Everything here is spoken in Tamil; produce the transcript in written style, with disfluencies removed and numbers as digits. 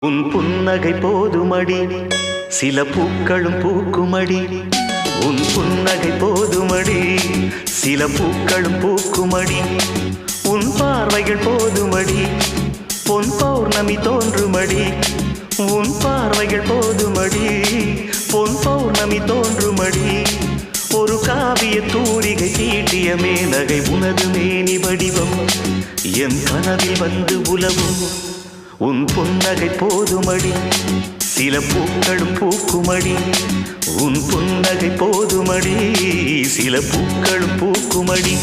உன் புன்னகை போதுமடி சில பூக்களும் பூக்குமடி உன் புன்னகை போதுமடி சில பூக்களும் பூக்குமடி உன் பார்வைகள் போதுமடி பொன் பௌர்ணமி தோன்றுமடி உன் பார்வைகள் போதுமடி பொன் பௌர்ணமி தோன்றுமடி ஒரு காவிய தூரிகை தீட்டிய மேனகை உனது மேனி வடிவம் என் கனவில் வந்து உலவும் உன் புன்னகை போதுமடி சில பூக்களும் பூக்குமடி உன் புன்னகை போதுமடி சில பூக்களும் பூக்குமடி